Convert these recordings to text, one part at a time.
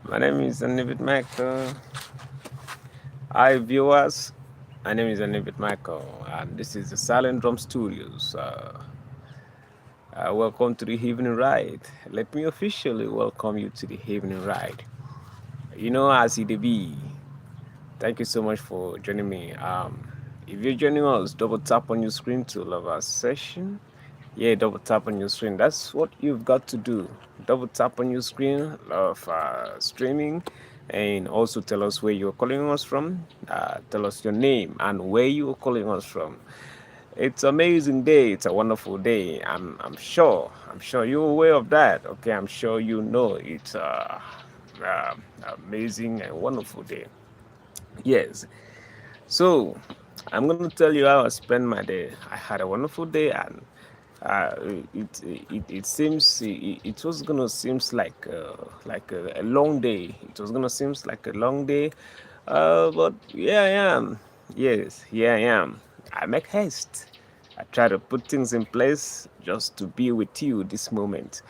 My name is Anibit Michael. Hi, viewers. My name is Anibit Michael, and this is the Silent Drum Studios. Welcome to the Evening Ride. Let me officially welcome you to the Evening Ride. You know, as EDB, thank you so much for joining me. If you're joining us, double tap on your screen to love our session. Yeah, double tap on your screen. That's what you've got to do. Double tap on your screen of streaming, and also tell us where you're calling us from. Tell us your name and where you're calling us from. It's an amazing day. It's a wonderful day. I'm sure. I'm sure you're aware of that. Okay, I'm sure you know it's amazing and wonderful day. Yes. So I'm going to tell you how I spent my day. I had a wonderful day, and uh, it seems it was gonna seems like a long day. It was gonna seems like a long day, but here I am. Yes, here I am. I make haste. I try to put things in place just to be with you this moment,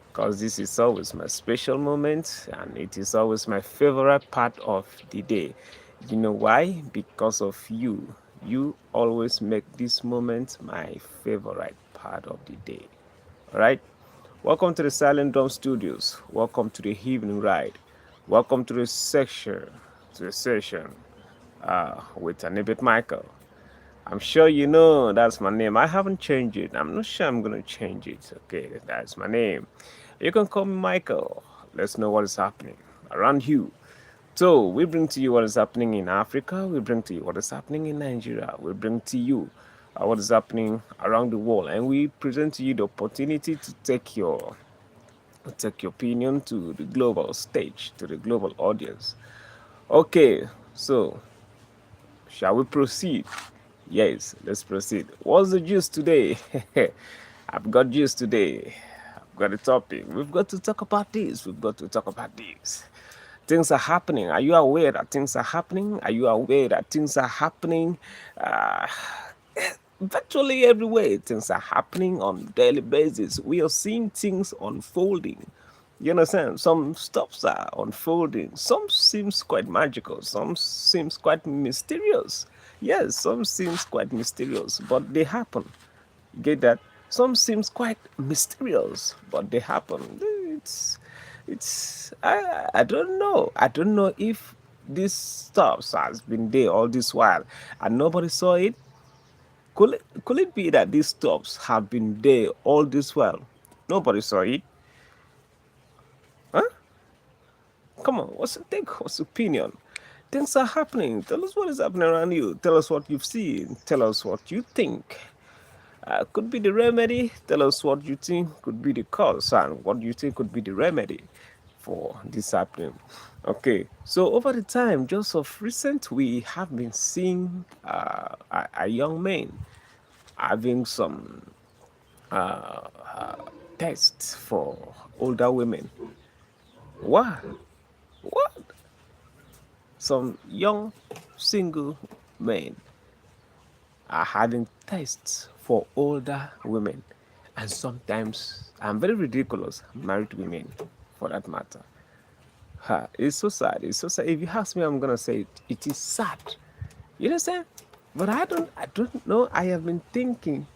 because this is always my special moment and it is always my favorite part of the day. You know why? Because of you. You always make this moment my favorite part of the day. All right? Welcome to the Silent Drum Studios. Welcome to the evening ride. Welcome to the session with Anibit Michael. I'm sure you know that's my name. I haven't changed it. I'm not sure I'm gonna change it. Okay, that's my name. You can call me Michael. Let's know what is happening around you. So we bring to you what is happening in Africa. We bring to you what is happening in Nigeria. We bring to you what is happening around the world, and we present to you the opportunity to take your opinion to the global stage, to the global audience. Okay, so shall we proceed? Yes, let's proceed. What's the juice today? I've got juice today. I've got a topic. We've got to talk about this. We've got to talk about this. Things are happening. Are you aware that things are happening? Are you aware that things are happening? Uh, Virtually everywhere, things are happening on a daily basis. We are seeing things unfolding. You understand? Some stuffs are unfolding. Some seems quite magical. Some seems quite mysterious. Yes, some seems quite mysterious, but they happen. You get that? Some seems quite mysterious, but they happen. I don't know. I don't know if this stuff has been there all this while and nobody saw it. Could it be that these stops have been there all this while? Nobody saw it. Huh? Come on, what's your take? What's your opinion? Things are happening. Tell us what is happening around you. Tell us what you've seen. Tell us what you think. Could be the remedy. Tell us what you think could be the cause and what you think could be the remedy for this happening. Okay, so over the time, just of recent, we have been seeing a young man having some tests for older women. What? What? Some young single men are having tests for older women. And sometimes, I'm very ridiculous, married women for that matter. It's so sad. It's so sad. If you ask me, I'm gonna say it is sad. You understand? But I don't know. I have been thinking,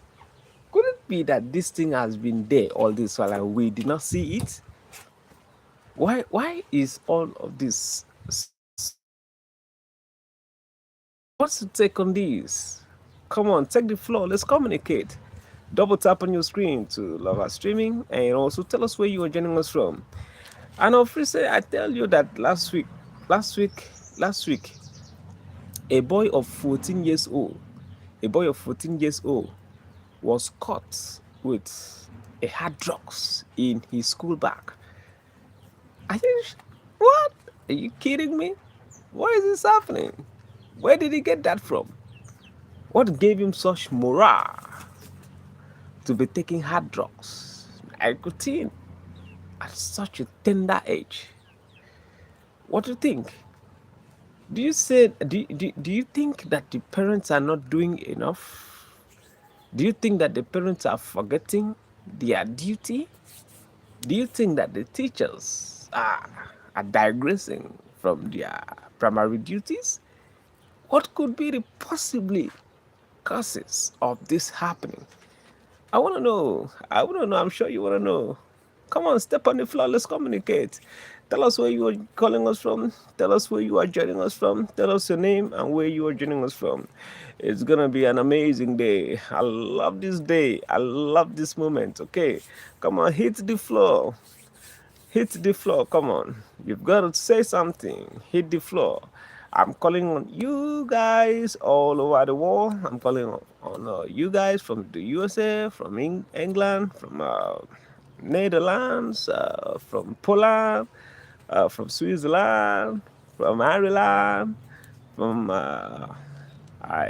could it be that this thing has been there all this while and we did not see it? Why is all of this What's the take on these? Come on, take the floor. Let's communicate. Double tap on your screen to love our streaming and also tell us where you are joining us from. And obviously, I tell you that last week, last week, a boy of 14 years old, a boy of 14 years old was caught with a hard drugs in his school bag. I think, what? Are you kidding me? Why is this happening? Where did he get that from? What gave him such morale to be taking hard drugs, nicotine, at such a tender age? What do you think? Do you think that the parents are not doing enough? Do you think that the parents are forgetting their duty? Do you think that the teachers are digressing from their primary duties? What could be the possibly causes of this happening? I want to know. I want to know. I'm sure you want to know. Come on, step on the floor. Let's communicate. Tell us where you are calling us from. Tell us where you are joining us from. Tell us your name and where you are joining us from. It's going to be an amazing day. I love this day. I love this moment. Okay. Come on, hit the floor. Hit the floor. Come on. You've got to say something. Hit the floor. I'm calling on you guys all over the world. I'm calling on you guys from the USA, from England, from Netherlands, from Poland, from Switzerland, from Ireland, from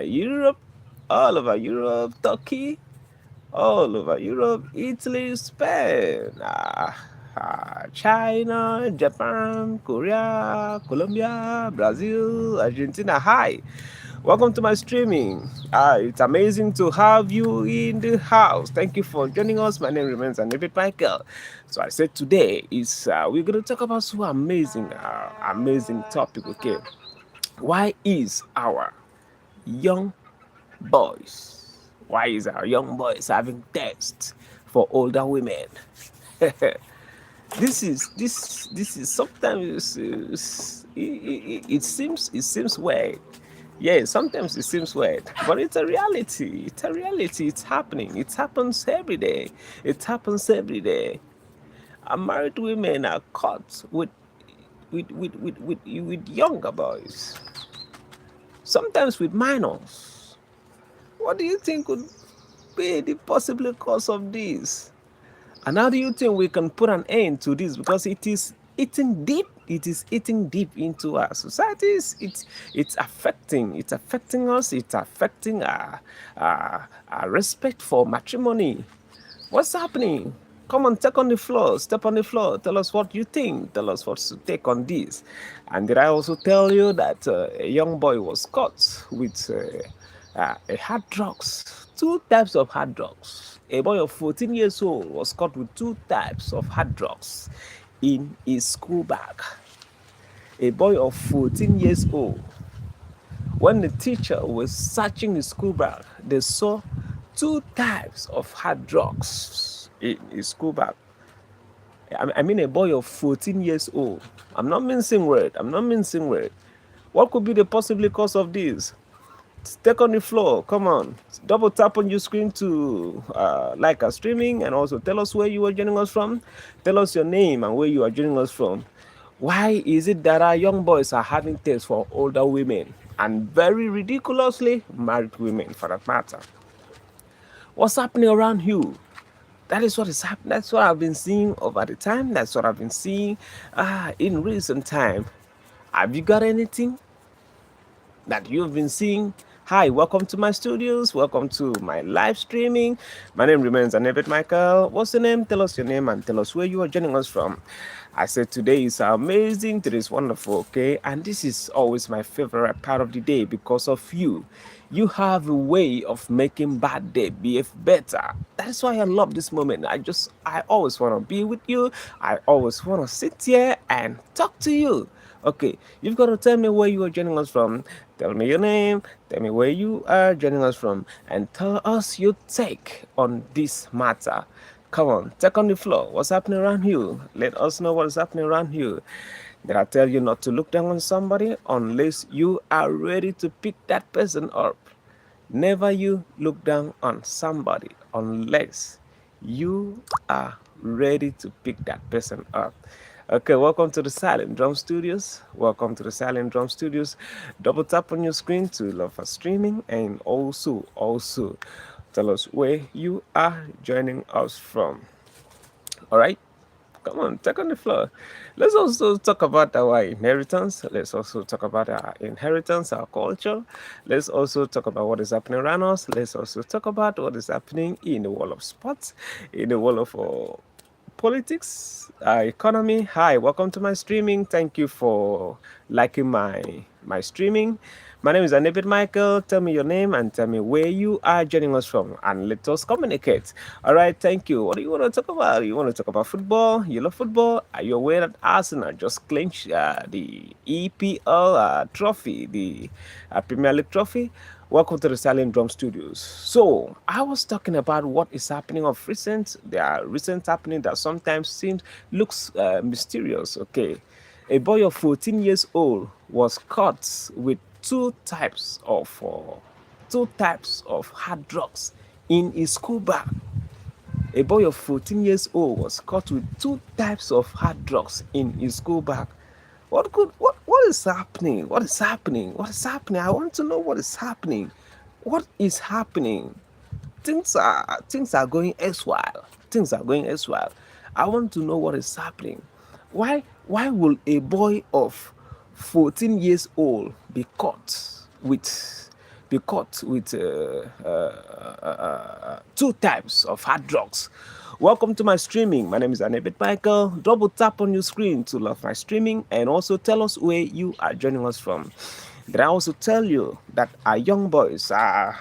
Europe, all over Europe, Turkey, all over Europe, Italy, Spain, China, Japan, Korea, Colombia, Brazil, Argentina. Hi, welcome to my streaming. It's amazing to have you in the house. Thank you for joining us. My name remains David Michael. So I said today is we're going to talk about so amazing topic. Okay, why is our young boys? Why is our young boys having tests for older women? This is sometimes it seems weird. Yeah, sometimes it seems weird, but it's a reality. It's a reality. It's happening. It happens every day. It happens every day. Married women are caught with younger boys, sometimes with minors. What do you think would be the possible cause of this? And how do you think we can put an end to this? Because it is eating deep. It is eating deep into our societies. It's affecting us. It's affecting our respect for matrimony. What's happening? Come on, take on the floor, step on the floor. Tell us what you think. Tell us what's to take on this. And did I also tell you that a young boy was caught with a hard drugs, two types of hard drugs. A boy of 14 years old was caught with two types of hard drugs in his school bag. A boy of 14 years old. When the teacher was searching the school bag, they saw two types of hard drugs in his school bag. I mean a boy of 14 years old. I'm not mincing word. What could be the possible cause of this? Take on the floor. Come on. Double tap on your screen to like our streaming, and also tell us where you are joining us from. Tell us your name and where you are joining us from. Why is it that our young boys are having tests for older women and very ridiculously married women for that matter? What's happening around you? That is what is happening. That's what I've been seeing over the time. That's what I've been seeing in recent time. Have you got anything that you've been seeing? Hi, welcome to my studios. Welcome to my live streaming. My name remains David Michael. What's your name? Tell us your name and tell us where you are joining us from. I said today is amazing. Today is wonderful, okay? And this is always my favorite part of the day because of you. You have a way of making bad day behave better. That's why I love this moment. I always want to be with you. I always want to sit here and talk to you. Okay, you've got to tell me where you are joining us from. Tell me your name. Tell me where you are joining us from. And tell us your take on this matter. Come on, take on the floor. What's happening around you? Let us know what is happening around you. Did I tell you not to look down on somebody unless you are ready to pick that person up? Never you look down on somebody unless you are ready to pick that person up. Okay, welcome to the Silent Drum Studios. Welcome to the Silent Drum Studios. Double tap on your screen to love us streaming, and also tell us where you are joining us from. All right, come on, take on the floor. Let's also talk about our inheritance. Let's also talk about our inheritance, our culture. Let's also talk about what is happening around us. Let's also talk about what is happening in the world of sports, in the world of politics, economy. Hi, welcome to my streaming. Thank you for liking my streaming. My name is Anibit Michael. Tell me your name and tell me where you are joining us from, and let us communicate. All right, thank you. What do you want to talk about? You want to talk about football? You love football? Are you aware that Arsenal just clinched the EPL trophy, the Premier League trophy? Welcome to the Silent Drum Studios. So, I was talking about what is happening of recent. There are recent happening that sometimes looks mysterious. Okay, a boy of 14 years old was caught with two types of hard drugs in his school bag. A boy of 14 years old was caught with two types of hard drugs in his school bag. What is happening? What is happening? What is happening? I want to know what is happening. What is happening? Things are going elsewhere. Things are going elsewhere. I want to know what is happening. Why will a boy of 14 years old with be caught with two types of hard drugs? Welcome to my streaming. My name is Anebit Michael. Double tap on your screen to love my streaming and also tell us where you are joining us from. Then I also tell you that our young boys are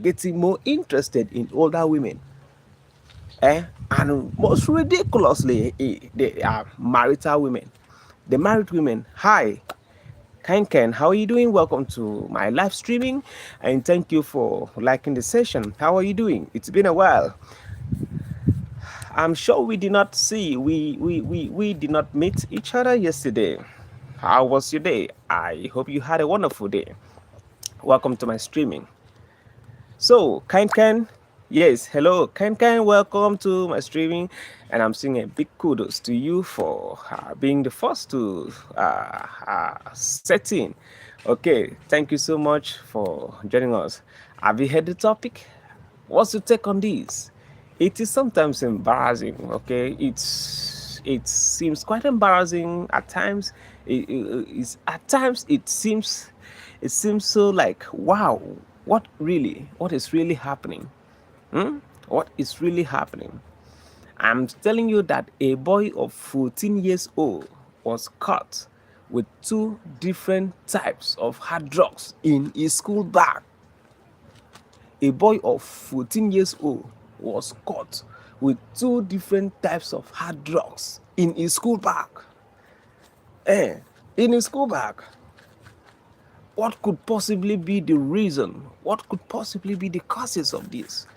getting more interested in older women. And most ridiculously, they are marital women. The married women. Hi, Ken, how are you doing? Welcome to my live streaming and thank you for liking the session. How are you doing? It's been a while. I'm sure we did not meet each other yesterday. How was your day? I hope you had a wonderful day. Welcome to my streaming. So, Ken, yes, hello, Ken, welcome to my streaming, and I'm saying a big kudos to you for being the first to set in. Okay, thank you so much for joining us. Have you heard the topic? What's your take on this? It is sometimes embarrassing. Okay, it seems quite embarrassing at times. It seems so like, wow, what is really happening? What is really happening? I'm telling you that a boy of 14 years old was caught with two different types of hard drugs in his school bag. A boy of 14 years old was caught with two different types of hard drugs in his school bag. In his school bag. What could possibly be the reason? What could possibly be the causes of this?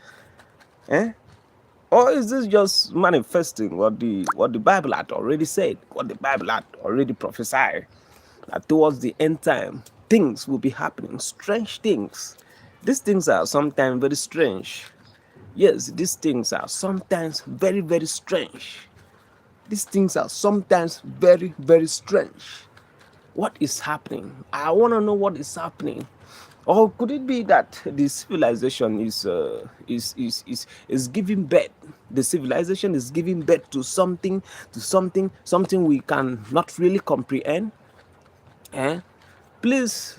Or is this just manifesting what the Bible had already said, what the Bible had already prophesied, that towards the end time, things will be happening, strange things. These things are sometimes very strange. Yes, these things are sometimes very, very strange. These things are sometimes very, very strange. What is happening? I want to know what is happening. Or could it be that the civilization is giving birth? The civilization is giving birth to something we can not really comprehend. Please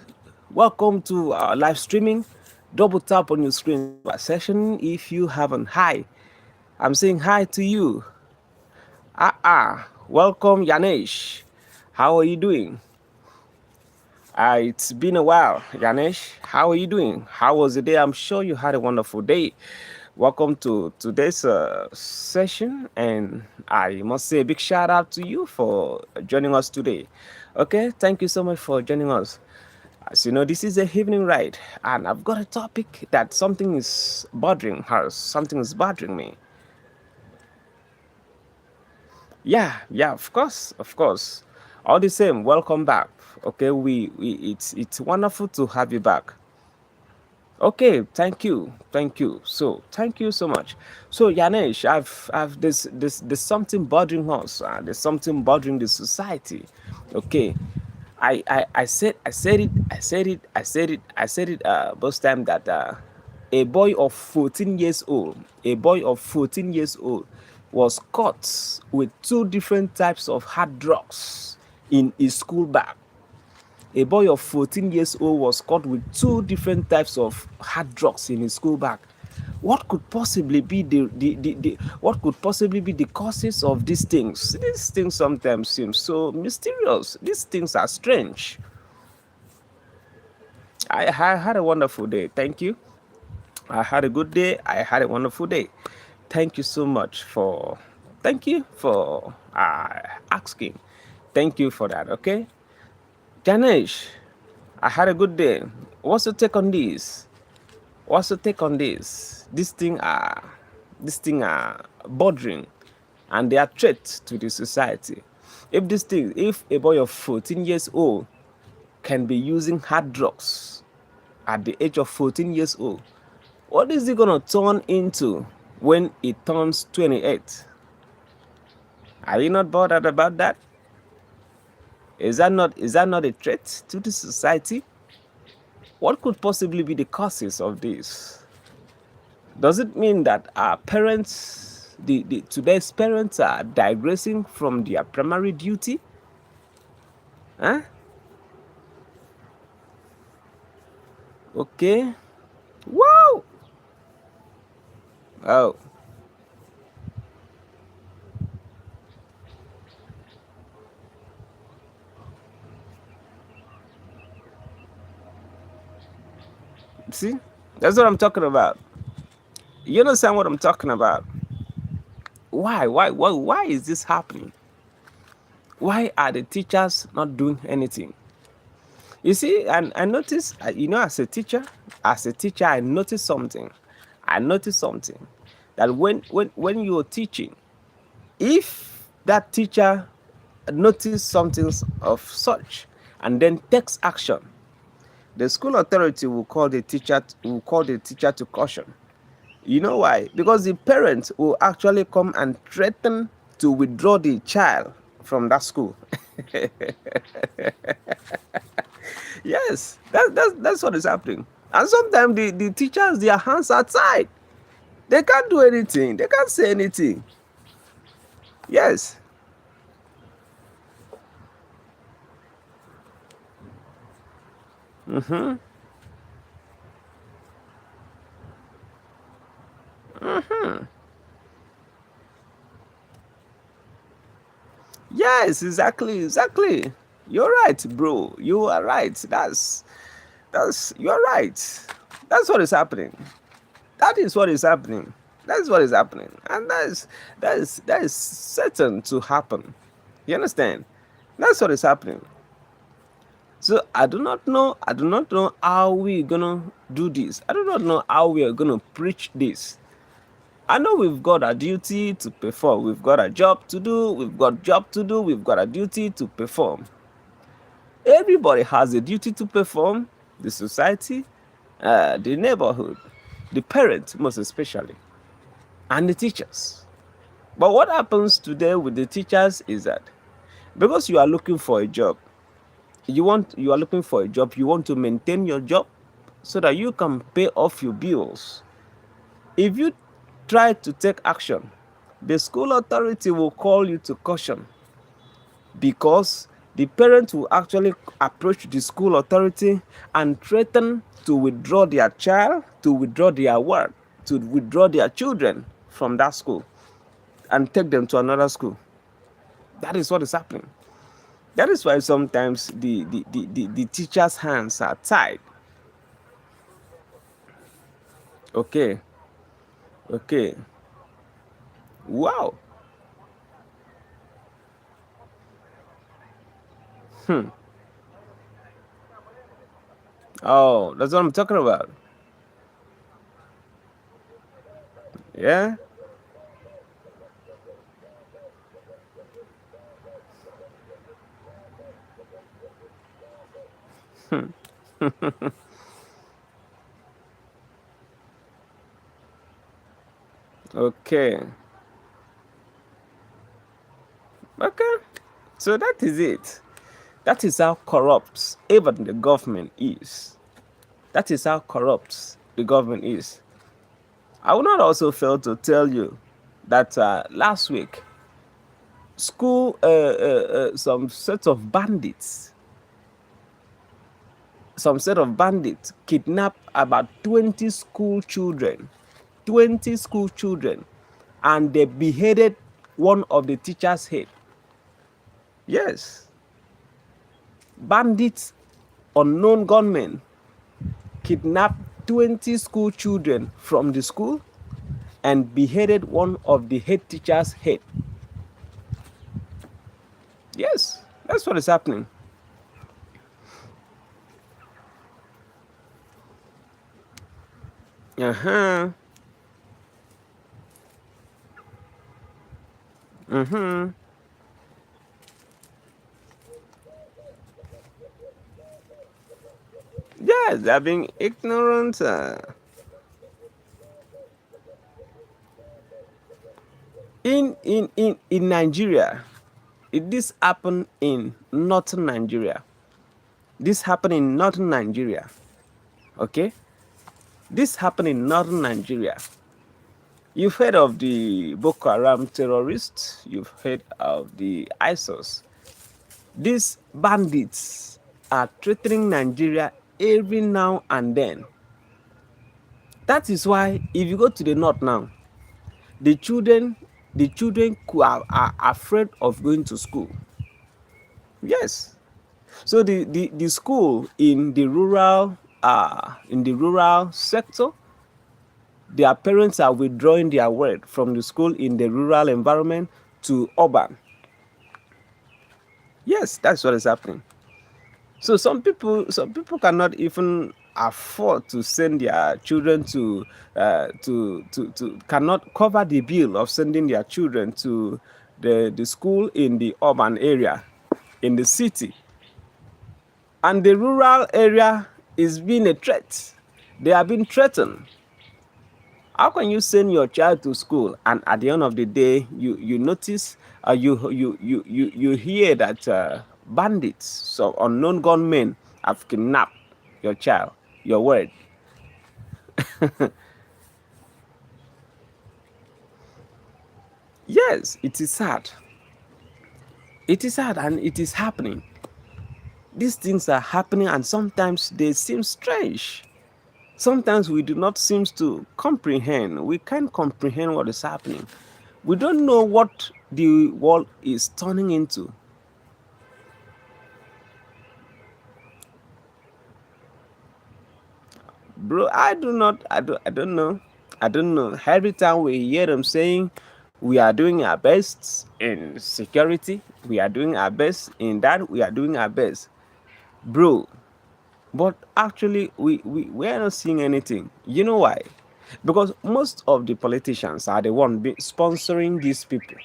welcome to our live streaming. Double tap on your screen session if you haven't. Hi, I'm saying hi to you. Welcome, Yanesh. How are you doing? It's been a while, Yanesh. How are you doing? How was the day? I'm sure you had a wonderful day. Welcome to today's session, and I must say a big shout out to you for joining us today. Okay, thank you so much for joining us. As you know, this is a evening ride, and I've got a topic that something is bothering us. Something is bothering me. Yeah, of course. All the same, welcome back. Okay, it's wonderful to have you back. Okay, thank you. So thank you so much. So Yanesh, I've there's something bothering us. There's something bothering the society. Okay, I said it both time that a boy of 14 years old was caught with two different types of hard drugs in his school bag. A boy of 14 years old was caught with two different types of hard drugs in his school bag. What could possibly be the what could possibly be the causes of these things? These things sometimes seem so mysterious. These things are strange. I had a wonderful day. Thank you. I had a good day. I had a wonderful day. Thank you so much for. Thank you for asking. Thank you for that. Okay, Ganesh. I had a good day. What's your take on this? What's your take on this? This thing are bothering, and they are threats to the society. If a boy of 14 years old can be using hard drugs at the age of 14 years old, what is he gonna turn into when he turns 28? Are you not bothered about that? Is that not a threat to the society? What could possibly be the causes of this? Does it mean that our parents, today's parents, are digressing from their primary duty? Huh? Okay. Wow. Oh. See? That's what I'm talking about. You understand what I'm talking about? Why is this happening? Why are the teachers not doing anything? You see, and I noticed, as a teacher, I noticed something. I noticed something that when you're teaching, if that teacher notices something of such and then takes action, the school authority will call the teacher to caution. You know why? Because the parents will actually come and threaten to withdraw the child from that school. Yes, that's what is happening. And sometimes the teachers, their hands are tied. They can't do anything. They can't say anything. Yes. Mm-hmm. Mm-hmm. Yes, exactly. You're right, bro. You are right. You're right. That's what is happening. That is what is happening. That's what is happening. And that is certain to happen. You understand? That's what is happening. So I do not know how we're gonna do this. I do not know how we are gonna preach this. I know we've got a duty to perform. We've got a job to do. We've got job to do. We've got a duty to perform. Everybody has a duty to perform. The society, the neighborhood, the parents most especially, and the teachers. But what happens today with the teachers is that because you are looking for a job, you are looking for a job, you want to maintain your job so that you can pay off your bills. If you try to take action, the school authority will call you to caution because the parent will actually approach the school authority and threaten to withdraw their child, to withdraw their work, to withdraw their children from that school and take them to another school. That is what is happening. That is why sometimes the teacher's hands are tied. Okay, okay. Wow. Hmm. Oh, that's what I'm talking about. Yeah. Okay. Okay. So that is it. That is how corrupt even the government is. That is how corrupt the government is. I will not also fail to tell you that last week, some set of bandits kidnapped about 20 school children. 20 school children, and they beheaded one of the teachers' head. Yes. Bandits, unknown gunmen, kidnapped 20 school children from the school and beheaded one of the head teacher's head. Yes, that's what is happening. Uh-huh. Mm-hmm. Yes, they're being ignorant. In Nigeria, this happened in northern Nigeria. This happened in northern Nigeria. Okay? This happened in northern Nigeria. You've heard of the Boko Haram terrorists. You've heard of the ISIS. These bandits are threatening Nigeria every now and then. That is why if you go to the north now, the children are afraid of going to school. Yes. So the school in the rural sector, their parents are withdrawing their word from the school in the rural environment to urban. Yes, that's what is happening. So some people cannot even afford to send their children to cannot cover the bill of sending their children to the school in the urban area, in the city. And the rural area is being a threat. They are being threatened. How can you send your child to school and at the end of the day you notice you hear that bandits, so unknown gunmen, have kidnapped your child, your word? Yes, it is sad. It is sad and it is happening. These things are happening and sometimes they seem strange. Sometimes we do not seem to comprehend. We can't comprehend what is happening. We don't know what the world is turning into. Bro, I don't know. I don't know. Every time we hear them saying we are doing our best in security, we are doing our best in that, we are doing our best. Bro, but actually we are not seeing anything. You know why? Because most of the politicians are the one sponsoring these people.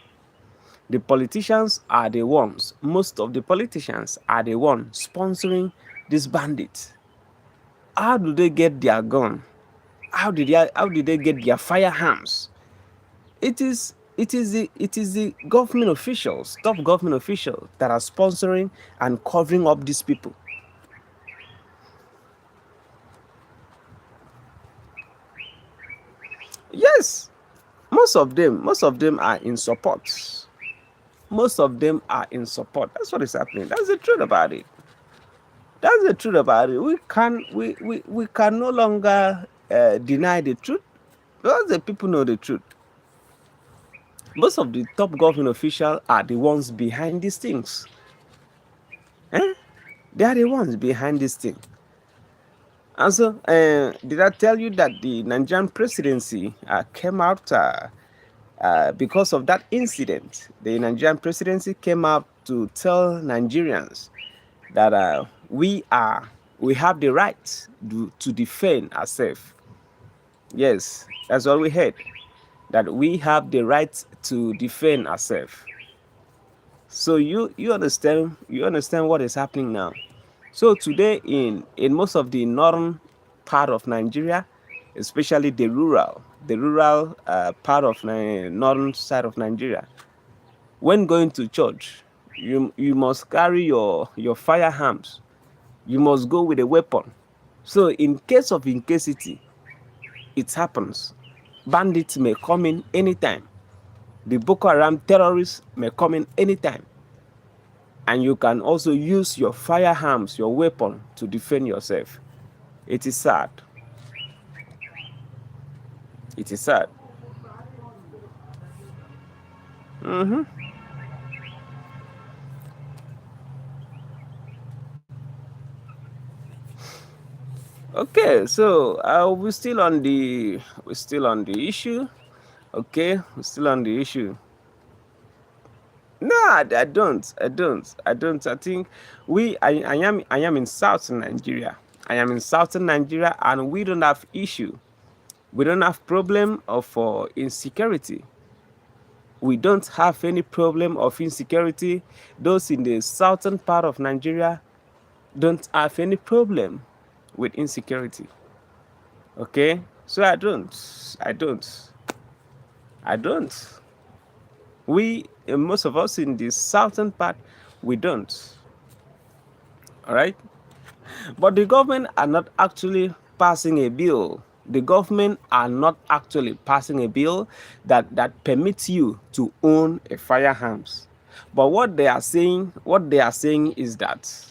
The politicians are the ones, most of the politicians are the ones sponsoring these bandits. How do they get their gun? How did they get their firearms? It is the government officials, top government officials, that are sponsoring and covering up these people. Yes, most of them are in support. Most of them are in support. That's what is happening. That's the truth about it. That's the truth about it. We can no longer deny the truth because the people know the truth. Most of the top government officials are the ones behind these things. They are the ones behind this thing. And so, did I tell you that the Nigerian presidency came out because of that incident? The Nigerian presidency came out to tell Nigerians that we have the right to defend ourselves. Yes, that's what we heard. That we have the right to defend ourselves. So you understand what is happening now. So today in most of the northern part of Nigeria, especially the rural part of the northern side of Nigeria, when going to church, you must carry your firearms. You must go with a weapon. So in case of incasity, it happens. Bandits may come in anytime. The Boko Haram terrorists may come in anytime. And you can also use your firearms, your weapon, to defend yourself. It is sad. It is sad. Mm-hmm. Okay, so we're still on the issue. Okay, we're still on the issue. No, I don't. I don't. I don't. I think I am in southern Nigeria. I am in southern Nigeria, and we don't have issue. We don't have problem of insecurity. We don't have any problem of insecurity. Those in the southern part of Nigeria don't have any problem with insecurity. Okay, so I don't, I don't. We, most of us in the southern part, we don't. All right, but the government are not actually passing a bill. The government are not actually passing a bill that permits you to own a firearms. But what they are saying is that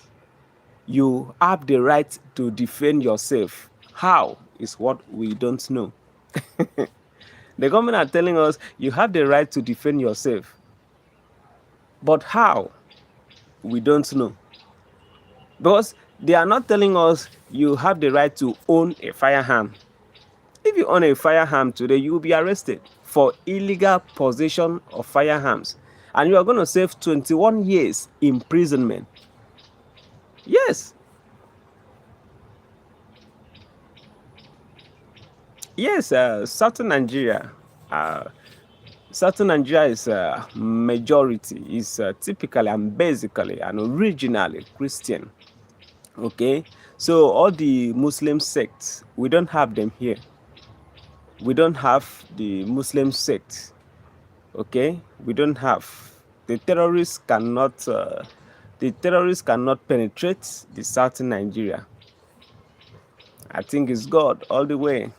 you have the right to defend yourself. How is what we don't know. The government are telling us you have the right to defend yourself. But how? We don't know. Because they are not telling us you have the right to own a firearm. If you own a firearm today, you will be arrested for illegal possession of firearms. And you are going to save 21 years imprisonment. Yes. Yes, Southern Nigeria. Southern Nigeria is a majority, is typically and basically and originally Christian. Okay, so all the Muslim sects, we don't have them here. We don't have the Muslim sect. Okay, we don't have. The terrorists cannot. The terrorists cannot penetrate the southern Nigeria. I think it's God all the way.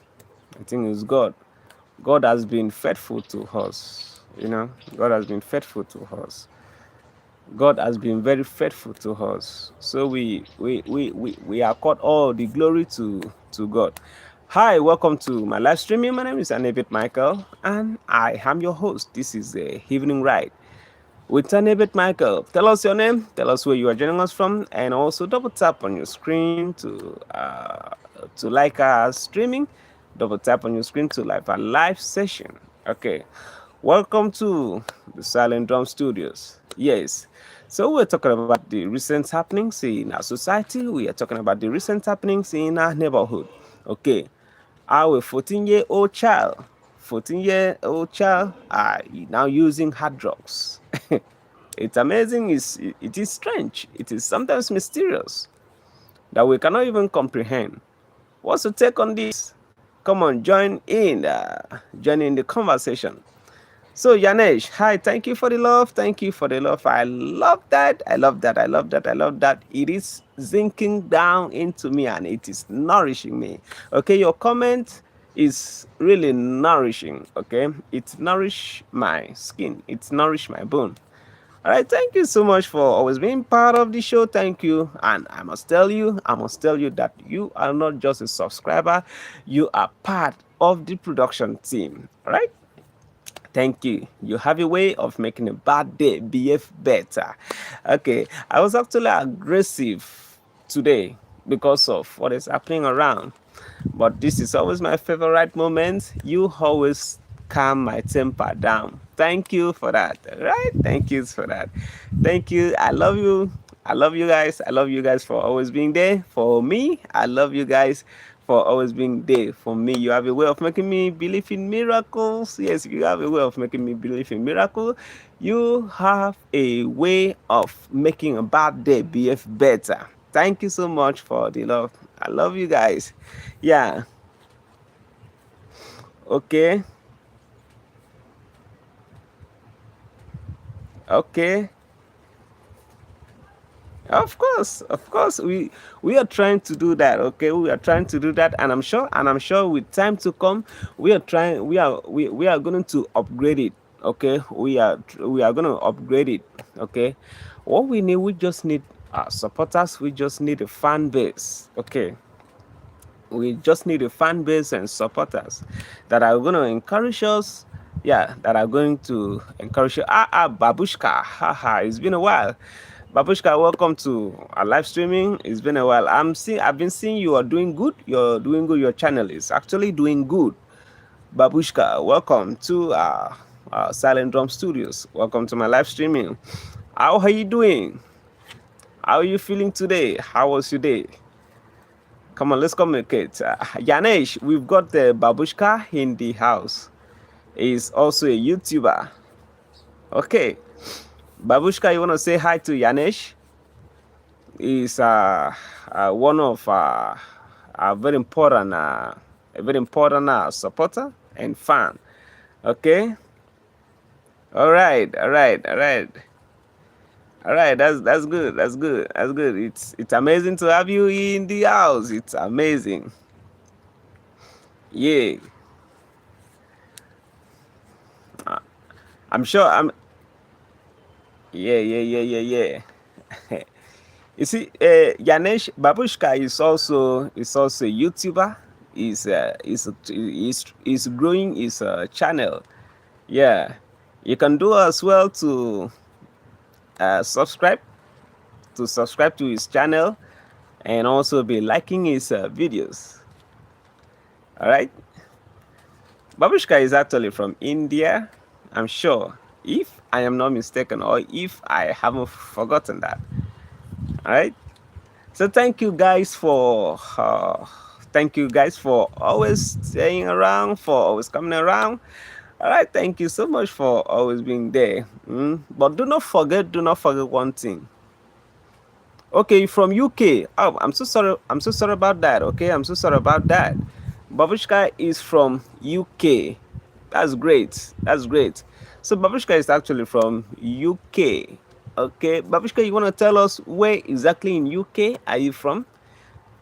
I think it's God. God has been faithful to us. You know, God has been faithful to us. God has been very faithful to us. So we are caught all the glory to God. Hi, welcome to my live streaming. My name is Anebit Michael, and I am your host. This is the Evening Ride with Anebit Michael. Tell us your name, tell us where you are joining us from, and also double tap on your screen to like our streaming. Double tap on your screen to like our live session. Okay, welcome to the Silent Drum Studios. Yes, so we're talking about the recent happenings in our society. We are talking about the recent happenings in our neighborhood. Okay, our 14-year-old child, 14-year-old child are now using hard drugs. It's amazing. It is strange. It is sometimes mysterious that we cannot even comprehend. What's your take on this? Come on, join in the conversation. So Yanesh, hi, thank you for the love. Thank you for the love. I love that. I love that. I love that. I love that. It is sinking down into me and it is nourishing me. Okay, your comment is really nourishing. Okay, it nourished my skin. It nourished my bone. All right, thank you so much for always being part of the show. Thank you. And I must tell you that you are not just a subscriber, you are part of the production team. All right. Thank you. You have a way of making a bad day behave better. Okay, I was actually aggressive today because of what is happening around. But this is always my favorite moment. You always calm my temper down. Thank you for that. Right? Thank you for that. Thank you. I love you. I love you guys. I love you guys for always being there for me. I love you guys for always being there for me. You have a way of making me believe in miracles. Yes, you have a way of making me believe in miracles. You have a way of making a bad day behave better. Thank you so much for the love. I love you guys. Yeah. Okay. Okay. Of course, we are trying to do that. Okay, we are trying to do that, and I'm sure with time to come, we are going to upgrade it. Okay, we are going to upgrade it. Okay, what we need, we just need supporters. We just need a fan base. Okay, We just need a fan base and supporters that are going to encourage us. Yeah, that are going to encourage you. Babushka, haha, it's been a while. Babushka, welcome to our live streaming. It's been a while. I've been seeing you are doing good. You're doing good. Your channel is actually doing good. Babushka, welcome to Silent Drum Studios. Welcome to my live streaming. How are you doing? How are you feeling today? How was your day? Come on, let's communicate. Yanesh, we've got the Babushka in the house. He's also a YouTuber. Okay. Babushka, you want to say hi to Yanesh? He's one of a very important supporter and fan. Okay. All right. That's good. That's good. It's amazing to have you in the house. It's amazing. Yeah. I'm sure Yeah. You see, Yanesh Babushka is also a YouTuber. Is growing his channel. Yeah, you can do as well to subscribe to his channel and also be liking his videos. All right. Babushka is actually from India, I'm sure, if I am not mistaken, or if I haven't forgotten that. All right. So thank you guys for always staying around, for always coming around. All right, thank you so much for always being there. But do not forget one thing. Okay, from UK. Oh, I'm so sorry about that. Okay, I'm so sorry about that. Babushka is from UK. That's great. So Babushka is actually from UK. Okay, Babushka, you want to tell us where exactly in UK are you from?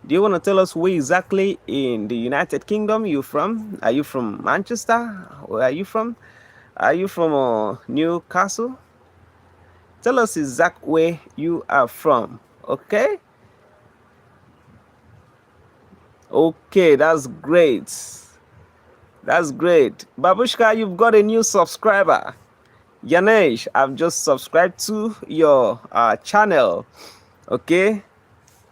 Do you want to tell us where exactly in the United Kingdom you're from? Are you from Manchester? Where are you from? Are you from Newcastle? Tell us exactly where you are from. Okay? Okay, that's great. Babushka, you've got a new subscriber. Yanesh, I've just subscribed to your channel. Okay?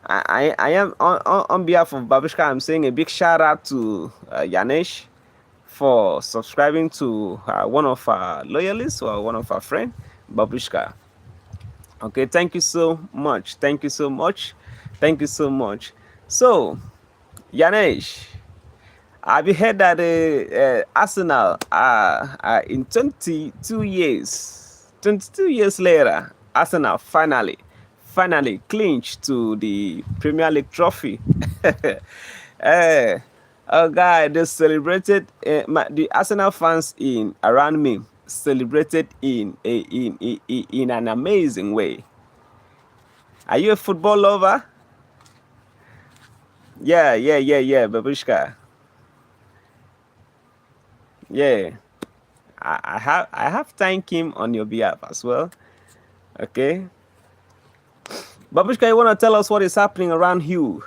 I am on behalf of Babushka, I'm saying a big shout out to Yanesh for subscribing to one of our loyalists or one of our friends, Babushka. Okay, thank you so much. So, Yanesh, have you heard that Arsenal in 22 years later, Arsenal finally clinched to the Premier League trophy? Oh God, they celebrated. The Arsenal fans around me celebrated in an amazing way. Are you a football lover? Yeah, Babushka. Yeah, I have thanked him on your behalf as well. Okay, Babushka, you want to tell us what is happening around you?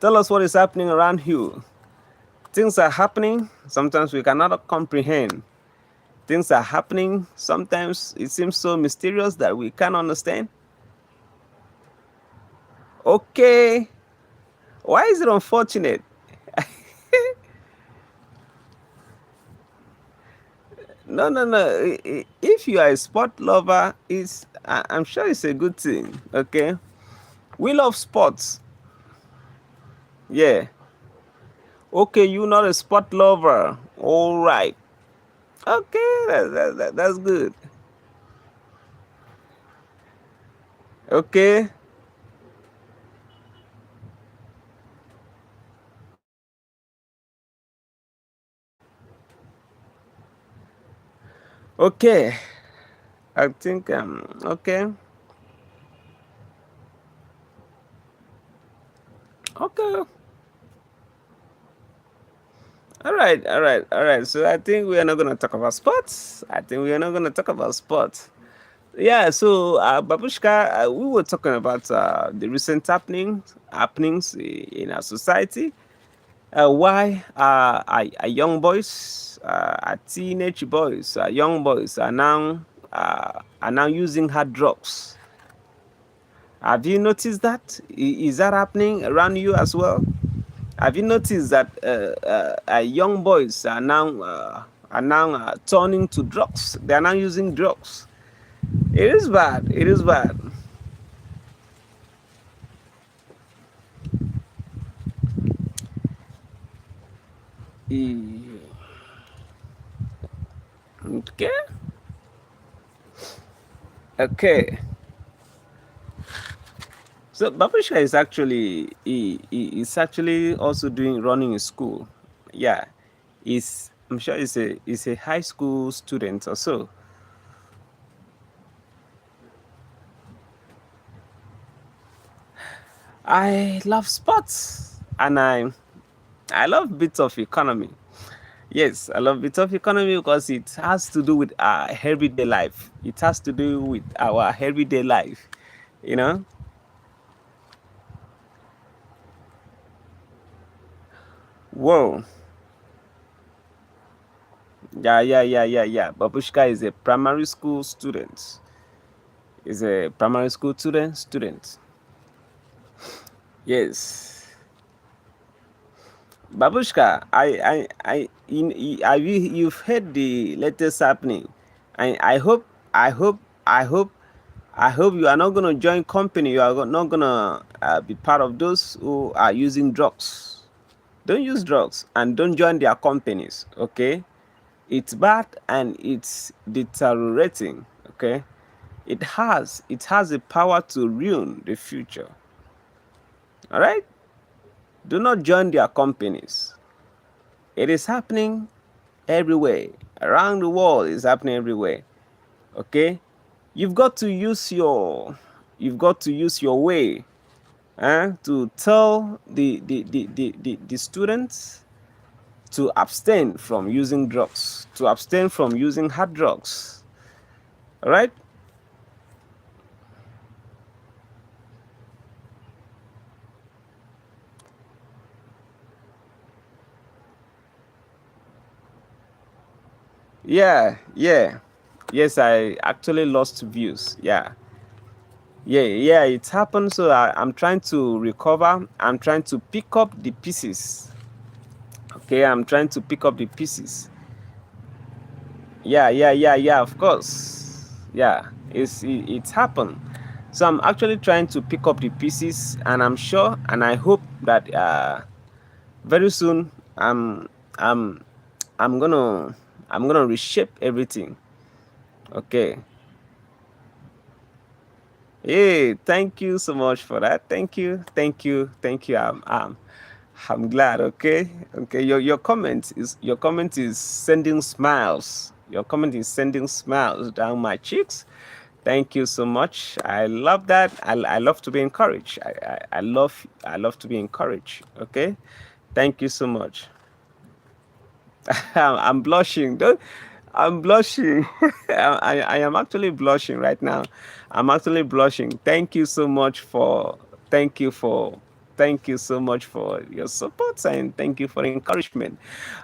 Tell us what is happening around you. Things are happening. Sometimes we cannot comprehend. Things are happening. Sometimes it seems so mysterious that we can't understand. Okay. Why is it unfortunate? No. If you are a sport lover, I'm sure it's a good thing. Okay. We love sports. Yeah. Okay, you're not a sport lover. All right. Okay, that's good. Okay. Okay. I think okay. Okay. All right. So I think we are not going to talk about sports. Yeah. So Babushka, we were talking about the recent happenings in our society. Why are young boys, are teenage boys, young boys are now using hard drugs? Have you noticed that? Is that happening around you as well? Have you noticed that young boys are now turning to drugs? They are now using drugs. It is bad. It is bad. Eh, Okay. Okay. So Babusha is actually he is actually also doing running a school. Yeah. He's I'm sure he's a high school student or so. I love sports and I love bits of economy. Yes, I love bits of economy because it has to do with our everyday life. It has to do with our everyday life, you know. Whoa. Yeah. Babushka is a primary school student. Is a primary school student. Yes. Babushka, have you've heard the latest happening? I hope, I hope, I hope, I hope you are not gonna join company. You are not gonna be part of those who are using drugs. Don't use drugs and don't join their companies. Okay, it's bad and it's deteriorating. Okay, it has the power to ruin the future. All right, do not join their companies. It is happening everywhere. Around the world, it's happening everywhere. Okay? You've got to use your way to tell the students to abstain from using drugs, to abstain from using hard drugs. All right? Yeah. Yes, I actually lost views. Yeah, it happened. So I'm trying to recover. I'm trying to pick up the pieces. Okay, I'm trying to pick up the pieces. Yeah. Of course. Yeah, it's happened. So I'm actually trying to pick up the pieces, and I'm sure, and I hope that very soon I'm I'm gonna I'm gonna reshape everything. Okay. Hey, thank you so much for that. Thank you. I'm glad. Okay. Your comment is sending smiles. Your comment is sending smiles down my cheeks. Thank you so much. I love that. I love to be encouraged. I love to be encouraged. Okay. Thank you so much. I'm blushing. Don't, I'm blushing. I am actually blushing right now. I'm actually blushing. Thank you for thank you so much for your support and thank you for the encouragement.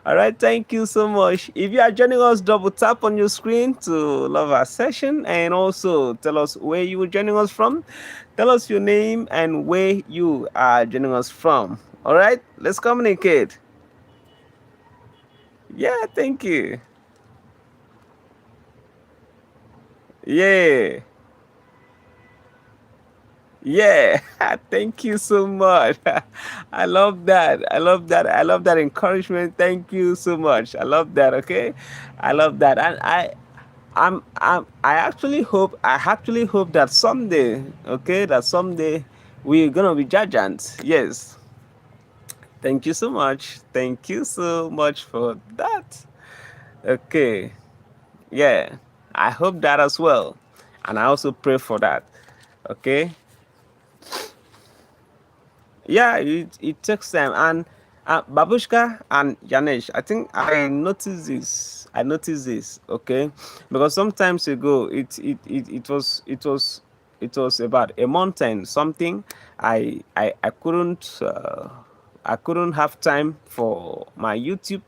All right, thank you so much. If you are joining us, double tap on your screen to love our session and also tell us where you are joining us from. Tell us your name and where you are joining us from. All right, let's communicate. Yeah, thank you. Yeah. Yeah. Thank you so much. I love that. I love that. I love that encouragement. Thank you so much. I love that. Okay. I love that. And I actually hope that someday, okay, that someday we're gonna be judges. Yes. Thank you so much. Thank you so much for that. Okay. Yeah. I hope that as well. And I also pray for that. Okay. Yeah, it takes time. And Babushka and Janesh, I think I noticed this. Okay, because sometimes ago it was about a month and something. I couldn't. I couldn't have time for my YouTube.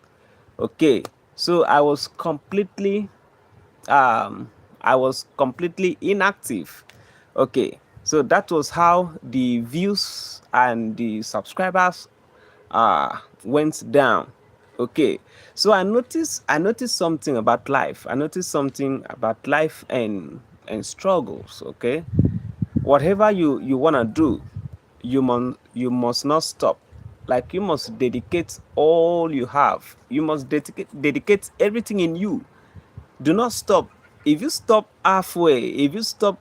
Okay, so I was completely inactive. Okay, so that was how the views and the subscribers went down. Okay, so I noticed something about life. I noticed something about life and struggles. Okay, whatever you want to do, you must not stop. Like, you must dedicate all you have. You must dedicate everything in you. Do not stop. If you stop halfway, if you stop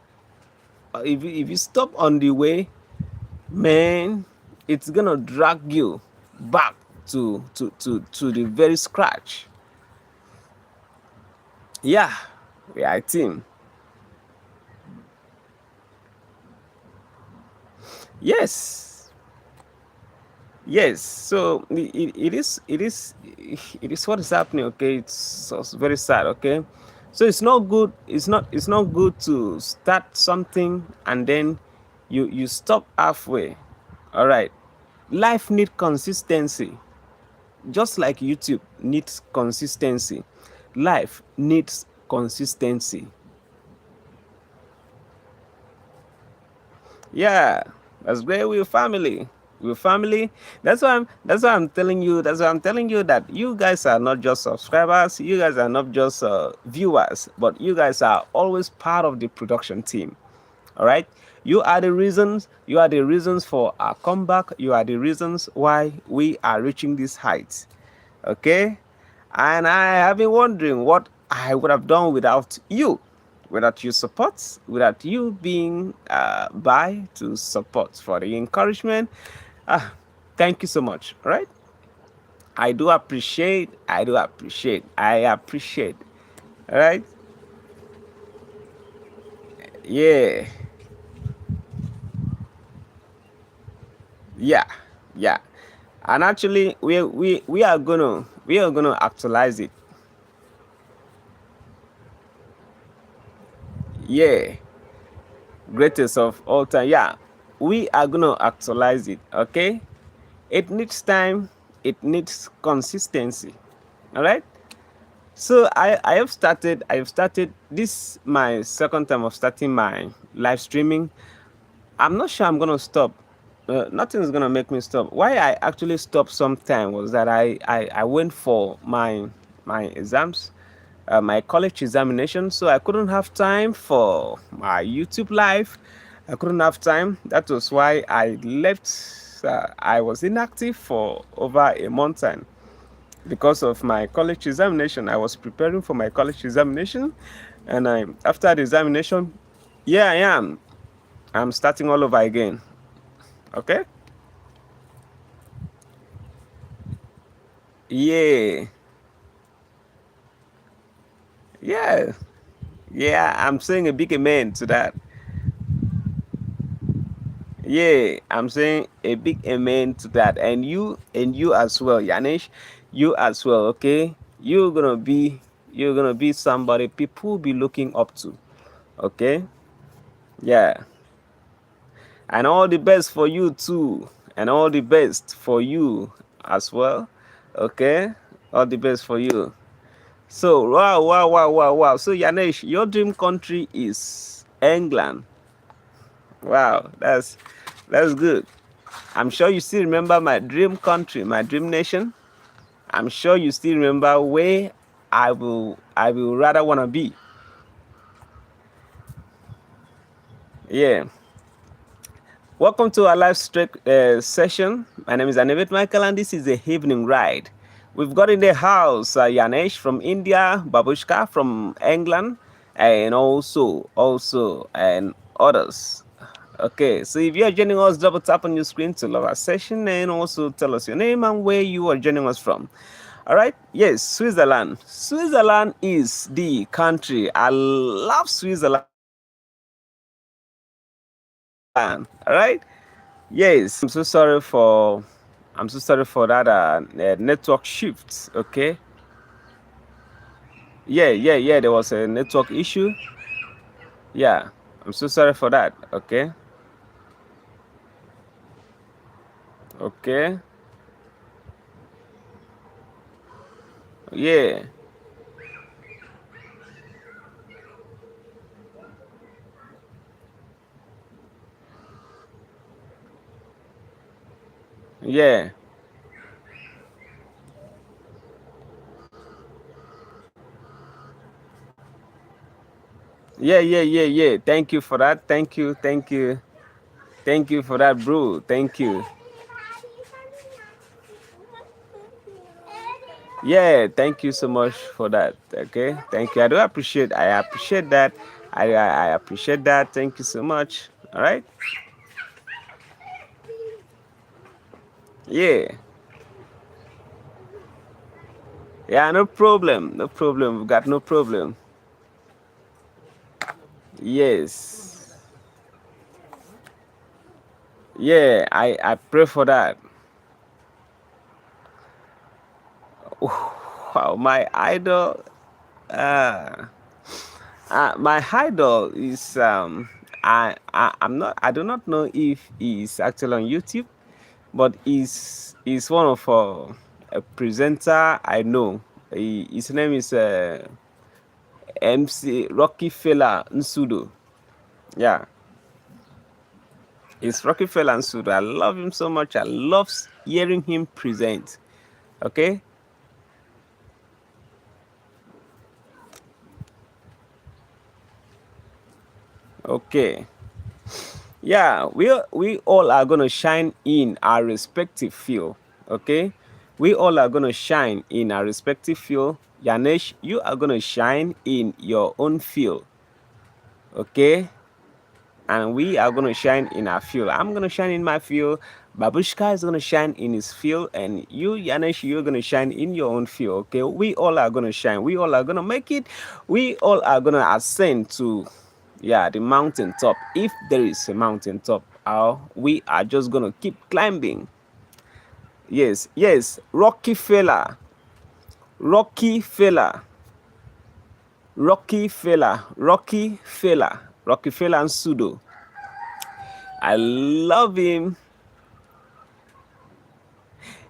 on the way, man, it's gonna drag you back to the very scratch. Yeah, yeah, I think. Yes, yes. So it is what is happening. Okay, it's very sad. Okay, so it's not good. It's not good to start something and then you stop halfway. All right. Life need consistency. Just like YouTube needs consistency, life needs consistency. Yeah, that's where we're family. We're family. That's why I'm telling you. That's why I'm telling you that you guys are not just subscribers. You guys are not just viewers, but you guys are always part of the production team. All right. You are the reasons. You are the reasons for our comeback. You are the reasons why we are reaching this height. Okay, and I have been wondering what I would have done without you, without your support, without you being by to support for the encouragement. Ah, thank you so much. All right, I appreciate. All right, yeah, yeah, yeah. And actually, we are gonna actualize it. Yeah, greatest of all time. Yeah, we are gonna actualize it. Okay, it needs time, it needs consistency. All right. So I have started this my second time of starting my live streaming. I'm not sure I'm gonna stop. Nothing's gonna make me stop. Why I actually stopped sometime was that I went for my exams, my college examination, so I couldn't have time for my YouTube live. I couldn't have time. That was why I left. I was inactive for over a month time because of my college examination. I was preparing for my college examination, and after the examination, yeah, I am. I'm starting all over again. Okay. Yeah, yeah, yeah. I'm saying a big amen to that. Yeah, I'm saying a big amen to that. And you as well, Yanish. You as well, okay? You're gonna be somebody people will be looking up to. Okay? Yeah. And all the best for you too. And all the best for you as well. Okay? All the best for you. So wow, wow, wow, wow, wow. So Yanesh, your dream country is England. Wow, that's good. I'm sure you still remember my dream country, my dream nation. I'm sure you still remember where I will rather wanna be. Yeah. Welcome to our live session. My name is Anivet Michael, and this is a evening ride. We've got in the house Yanesh from India, Babushka from England, and also and others. Okay, so if you are joining us, double tap on your screen to love our session, and also tell us your name and where you are joining us from. All right, yes, Switzerland. Switzerland is the country. I love Switzerland. All right. Yes, I'm so sorry for that network shift. Okay. Yeah, yeah, yeah. There was a network issue. Yeah, I'm so sorry for that. Okay. Okay. Yeah. Yeah. Yeah, yeah, yeah, yeah. Thank you for that. Thank you. Thank you. Thank you for that, bro. Thank you. Yeah, thank you so much for that. Okay, thank you. I appreciate that. I appreciate that. Thank you so much. All right. Yeah. Yeah, no problem. No problem. We got no problem. Yes. Yeah, I pray for that. Wow, my idol. Uh, my idol is I do not know if he's actually on YouTube, but he's one of a presenter I know. His name is MC Rockefeller Nsudo. Yeah, it's Rockefeller Nsudo. I love him so much. I love hearing him present. Okay. Okay. Yeah, we all are gonna shine in our respective field. Okay, we all are gonna shine in our respective field. Yanesh, you are gonna shine in your own field. Okay, and we are gonna shine in our field. I'm gonna shine in my field. Babushka is gonna shine in his field, and you, Yanesh, you're gonna shine in your own field. Okay, we all are gonna shine. We all are gonna make it. We all are gonna ascend to, yeah, the mountain top. If there is a mountain top, we are just gonna keep climbing. Yes, yes, Rockefeller, Rockefeller, Rockefeller, Rockefeller, Rockefeller and Sudo. I love him.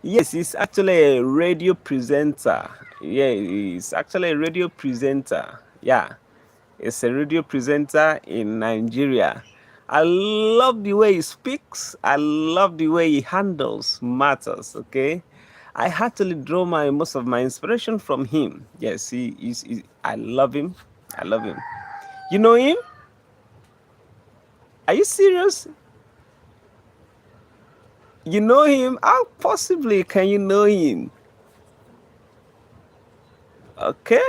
Yes, he's actually a radio presenter. Yeah, he's actually a radio presenter. Yeah, he's a radio presenter in Nigeria. I love the way he speaks. I love the way he handles matters. Okay, I actually draw my most of my inspiration from him. Yes, he is. I love him. I love him. You know him? Are you serious? You know him? How possibly can you know him? Okay.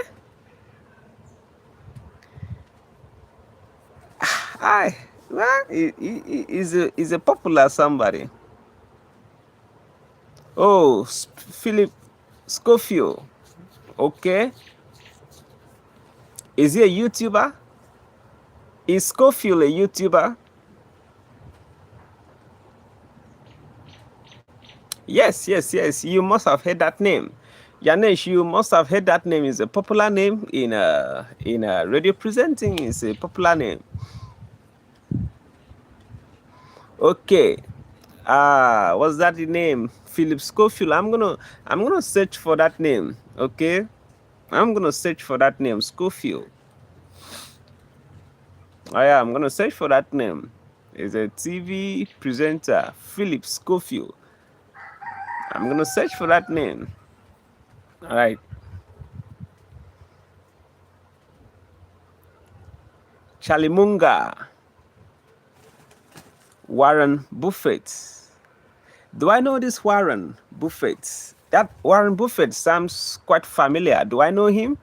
Hi. Well, he's a popular somebody. Oh, Philip Schofield. Okay. Is he a YouTuber? Is Schofield a YouTuber? Yes, yes, yes. You must have heard that name. Yanesh, you must have heard that name. It's a popular name in radio presenting. It's a popular name. Okay. What's that the name? Philip Schofield. I'm gonna search for that name. Okay. I'm gonna search for that name, Schofield. Oh yeah, I'm gonna search for that name. It's a TV presenter, Philip Schofield. I'm gonna search for that name. All right. Charlie Munger, Warren Buffett. Do I know this Warren Buffett? That Warren Buffett sounds quite familiar. Do I know him?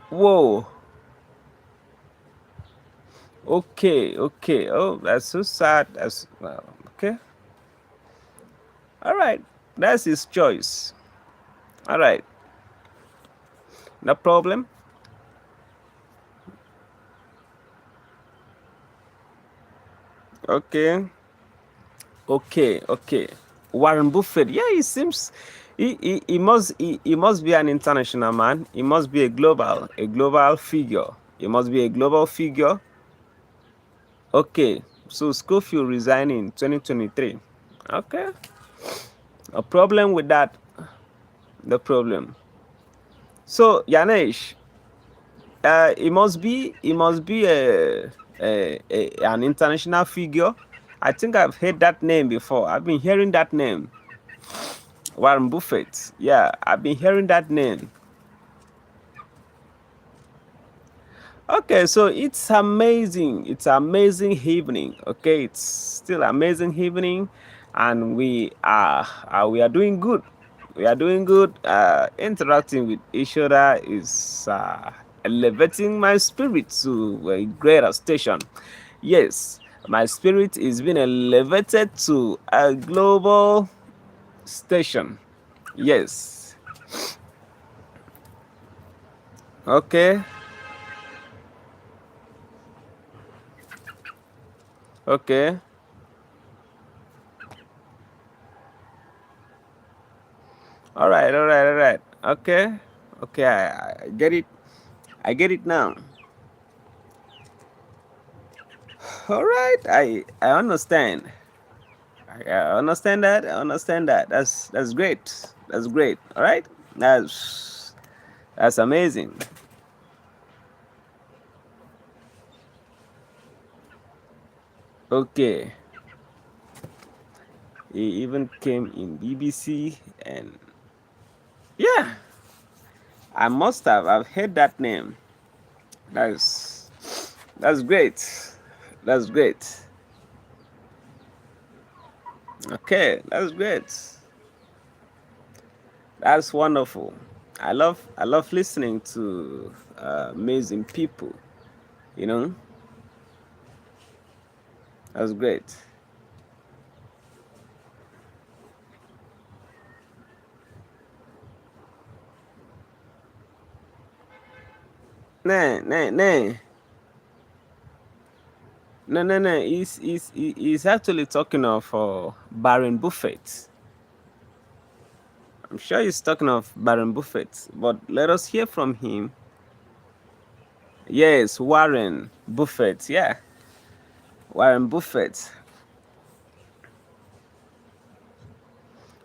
Whoa. Okay, okay. Oh, that's so sad. That's well, okay. All right. That's his choice. All right. No problem. Okay. Okay, okay. Warren Buffett. Yeah, he seems he must be an international man. He must be a global figure. He must be a global figure. Okay. So Schofield resigned in 2023. Okay. A problem with that. The problem. So Yanesh, it must be an international figure. I think I've heard that name before. I've been hearing that name. Warren Buffett. Yeah, I've been hearing that name. Okay, so it's amazing. It's amazing evening. Okay, it's still amazing evening, and we are doing good. We are doing good. Interacting with each other is elevating my spirit to a greater station. Yes, my spirit is being elevated to a global station. Yes. Okay. Okay. All right. All right. All right. Okay. Okay. I get it. I get it now. All right. I understand. I understand that. I understand that. That's great. That's great. All right. That's amazing. Okay. He even came in BBC, and yeah, I must have. I've heard that name. That's that's great. That's great. Okay, that's great. That's wonderful. I love listening to amazing people. You know, that's great. Nah, nah, nah. No, no, no. He's actually talking of Baron Buffett. I'm sure he's talking of Baron Buffett, but let us hear from him. Yes, Warren Buffett. Yeah, Warren Buffett.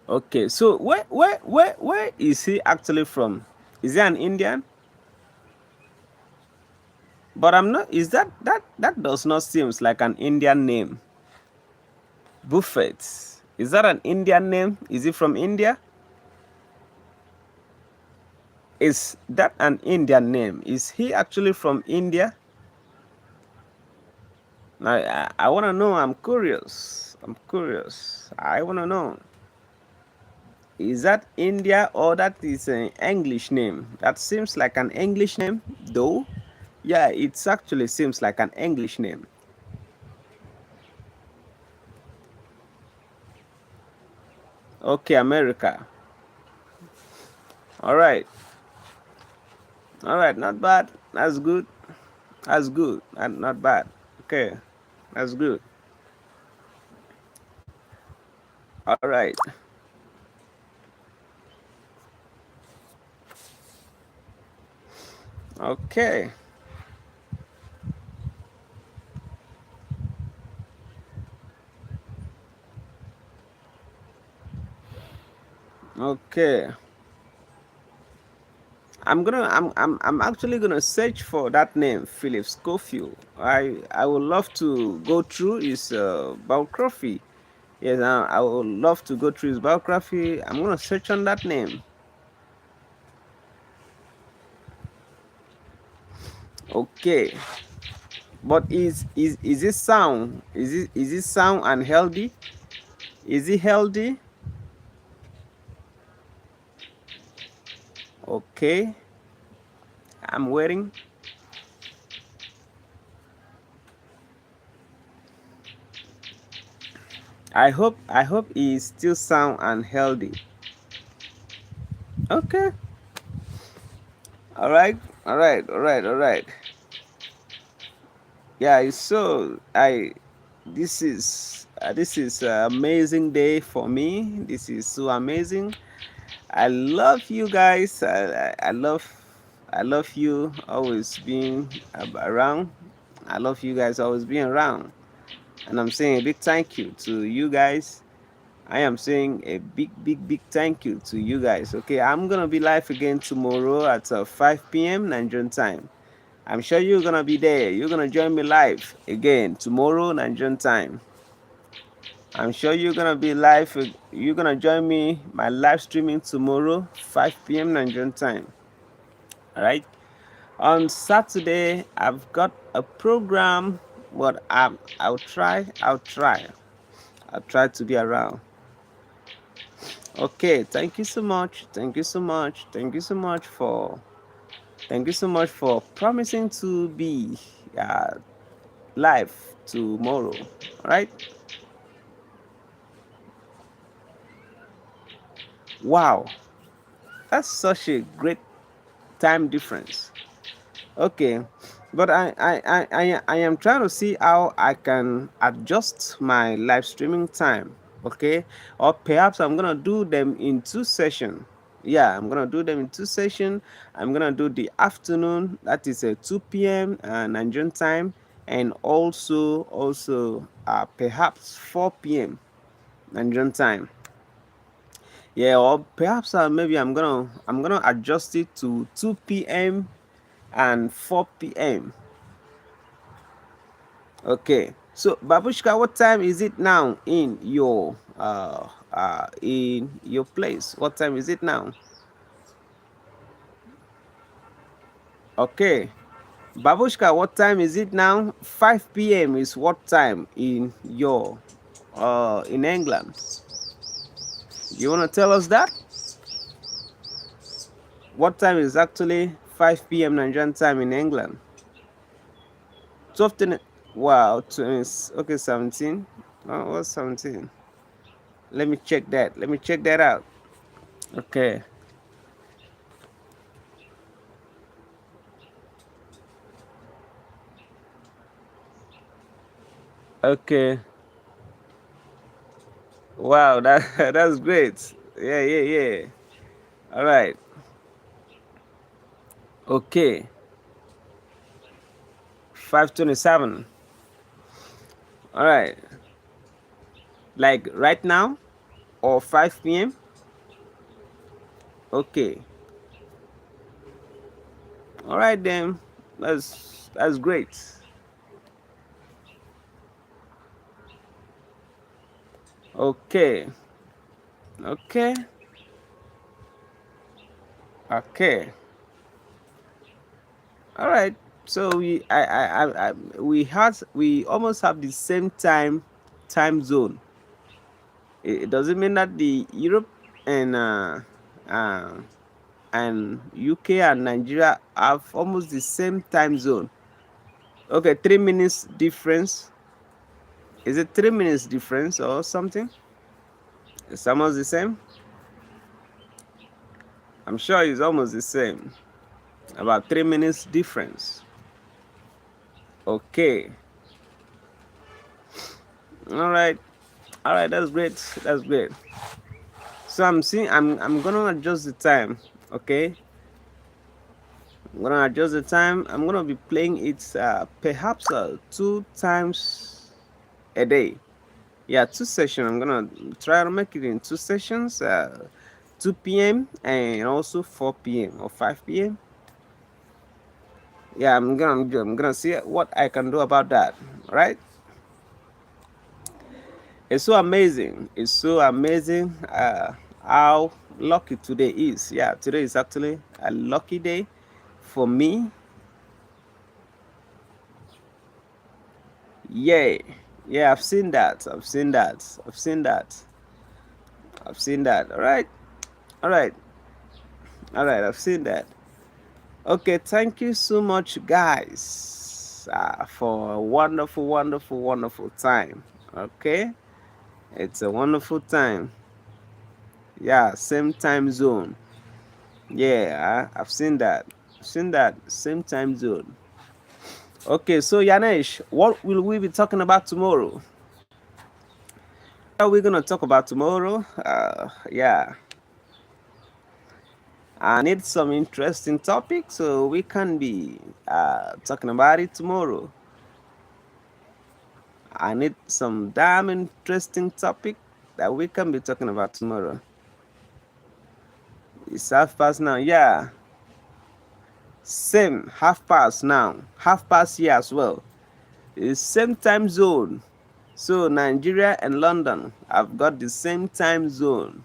Okay, so where is he actually from? Is he an Indian? But I'm not. Is that does not seems like an Indian name? Buffett. Is that an Indian name? Is he from India? Is that an Indian name? Is he actually from India? I want to know. I'm curious. I'm curious. I want to know. Is that India or that is an English name? That seems like an English name, though. Yeah, it actually seems like an English name. Okay, America. All right. All right. Not bad. That's good. That's good. Not bad. Okay. That's good. All right. Okay. Okay. I'm actually gonna search for that name, Philip Schofield. I would love to go through his biography. Yes, I would love to go through his biography. I'm gonna search on that name. Okay, but is this sound? Is it sound and healthy? Is it healthy? Okay, I'm waiting. I hope he is still sound and healthy. Okay. All right. All right. All right. All right. Yeah. So this is an amazing day for me. This is so amazing. I love you guys. I love you always being around. I love you guys always being around. And I'm saying a big thank you to you guys. I am saying a big thank you to you guys. Okay, I'm gonna be live again tomorrow at 5 p.m. Nigerian time. I'm sure you're gonna be there. You're gonna join me live again tomorrow Nigerian time. I'm sure you're gonna be live. You're gonna join me my live streaming tomorrow 5 p.m. Nigerian time. All right. On Saturday, I've got a program, but I'll try. I'll try to be around. Okay, thank you so much. Thank you so much. Thank you so much for promising to be live tomorrow. All right. Wow, that's such a great time difference. Okay, but I am trying to see how I can adjust my live streaming time. Okay, or perhaps I'm gonna do them in two sessions. Yeah, I'm gonna do them in two sessions. I'm gonna do the afternoon, that is 2 p.m. Nigerian time, and also perhaps 4 p.m. Nigerian time. Yeah, or perhaps maybe I'm gonna adjust it to 2 p.m. and 4 p.m. Okay, so Babushka, what time is it now in your place? What time is it now? Okay, Babushka, what time is it now? 5 p.m. is what time in your in England? You wanna tell us that? What time is actually 5 p.m. Nigerian time in England? 12. Wow, 20, okay, 17. Oh, what's 17? Let me check that. Let me check that out. Okay. Okay. Wow, that that's great. Yeah. All right. Okay. 5:27. All right. Like right now or 5 p.m. Okay. All right then. That's great. Okay. Okay. Okay. All right. So we almost have the same time zone. It doesn't mean that the Europe and uh, and UK and Nigeria have almost the same time zone. Okay, 3 minutes difference. Is it 3 minutes difference or something? It's almost the same. I'm sure it's almost the same. About 3 minutes difference. Okay. All right. All right. That's great. That's great. So I'm gonna adjust the time. Okay. I'm gonna adjust the time. I'm gonna be playing it perhaps 2 times a day. Yeah, two sessions. I'm gonna try to make it in two sessions, 2 p.m. and also 4 p.m. or 5 p.m. Yeah, I'm gonna see what I can do about that. Right? It's so amazing. It's so amazing how lucky today is. Yeah, today is actually a lucky day for me. Yeah, yeah, I've seen that. I've seen that. I've seen that. I've seen that. All right. All right. All right. I've seen that. Okay, thank you so much, guys, for a wonderful time. Okay, it's a wonderful time. Yeah, same time zone. Yeah, I've seen that. Seen that same time zone. Okay, so Yanesh, what will we be talking about tomorrow? What are we gonna talk about tomorrow? Yeah, I need some interesting topic, so we can be talking about it tomorrow. I need some damn interesting topic. that we can be talking about tomorrow? It's half past now. Yeah. Same half past now. Half past here as well. It's same time zone. So Nigeria and London have got the same time zone.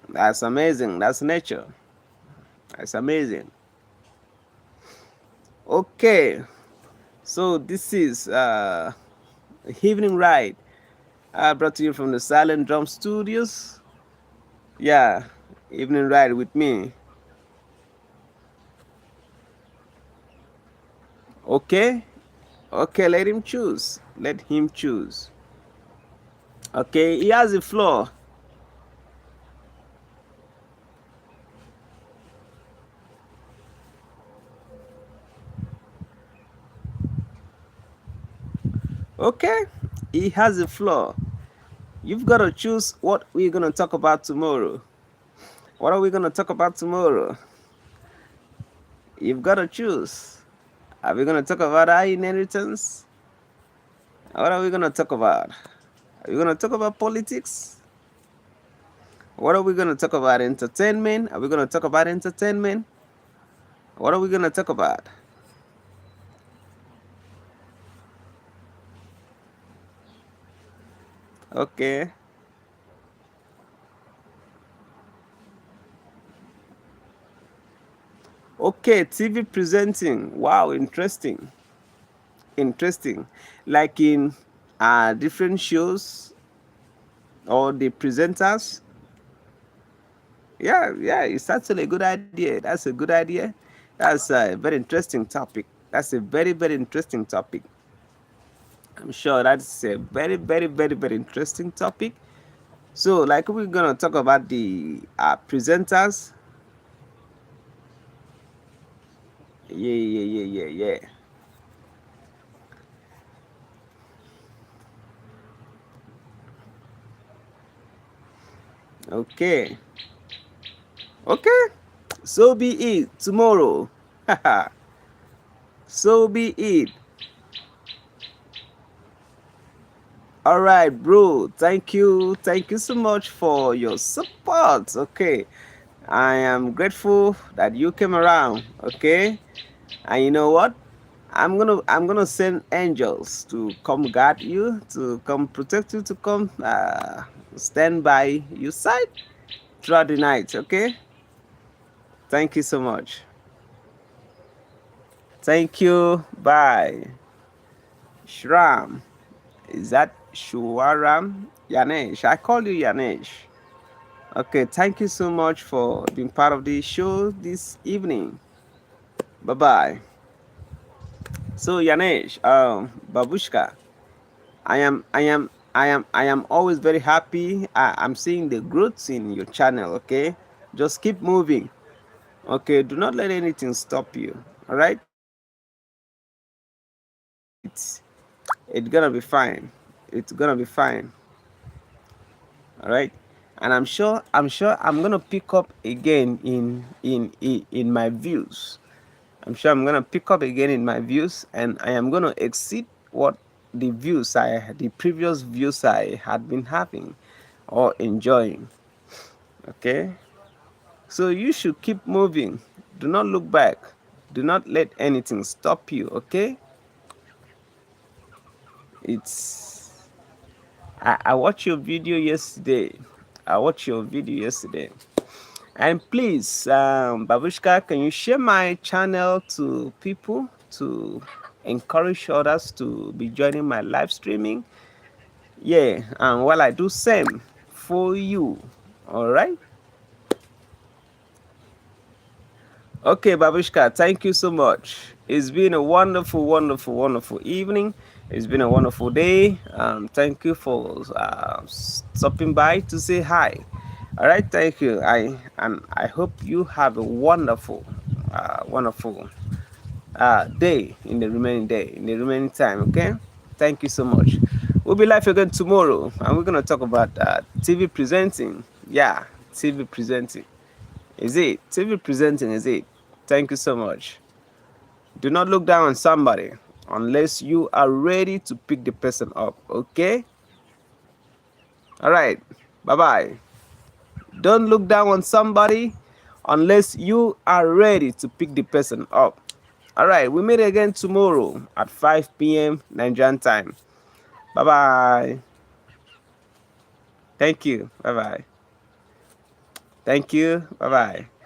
That's amazing. That's nature. That's amazing. Okay. So this is evening ride. Brought to you from the Silent Drum Studios. Yeah, evening ride with me. Okay, okay, let him choose. Let him choose. Okay, he has the floor. Okay, he has the floor. You've got to choose what we're going to talk about tomorrow. What are we going to talk about tomorrow? You've got to choose. Are we going to talk about our inheritance? What are we going to talk about? Are we going to talk about politics? What are we going to talk about? Entertainment? Are we going to talk about entertainment? What are we going to talk about? Okay. Okay, TV presenting. Wow, interesting. Interesting. Like in different shows or the presenters. Yeah, it's actually a good idea. That's a good idea. That's a very interesting topic. That's a very, very interesting topic. I'm sure that's a very, very, very, very interesting topic. So, like, we're gonna talk about the presenters. Yeah. Okay. Okay. So be it tomorrow. So be it. All right, bro. Thank you. Thank you so much for your support. Okay. I am grateful that you came around. Okay. And you know what? I'm gonna send angels to come guard you, to come protect you, to come stand by your side throughout the night. Okay. Thank you so much. Thank you. Bye. Shram. Is that Shuwaram? Yanesh. I call you Yanesh. Okay, thank you so much for being part of the show this evening. Bye bye. So Yanesh, Babushka, I am always very happy. I'm seeing the growth in your channel. Okay, just keep moving. Okay, do not let anything stop you. All right, it's gonna be fine. It's gonna be fine. All right, and I'm sure I'm gonna pick up again in my views. I'm sure I'm gonna pick up again in my views, and I am gonna exceed what the previous views I had been having or enjoying. Okay, so you should keep moving. Do not look back. Do not let anything stop you. Okay, it's I watched your video yesterday. I watched your video yesterday. And please, Babushka, can you share my channel to people to encourage others to be joining my live streaming? Yeah, and while I do same for you. All right. Okay, Babushka, thank you so much. It's been a wonderful, wonderful, wonderful evening. It's been a wonderful day. Thank you for stopping by to say hi. All right, thank you. I hope you have a wonderful, wonderful day in the remaining time. Okay, thank you so much. We'll be live again tomorrow, and we're gonna talk about TV presenting. Yeah, TV presenting. Is it TV presenting? Is it? Thank you so much. Do not look down on somebody unless you are ready to pick the person up. Okay. All right. Bye bye. Don't look down on somebody unless you are ready to pick the person up. All right. We meet again tomorrow at 5 p.m. Nigerian time. Bye bye. Thank you. Bye bye. Thank you. Bye bye.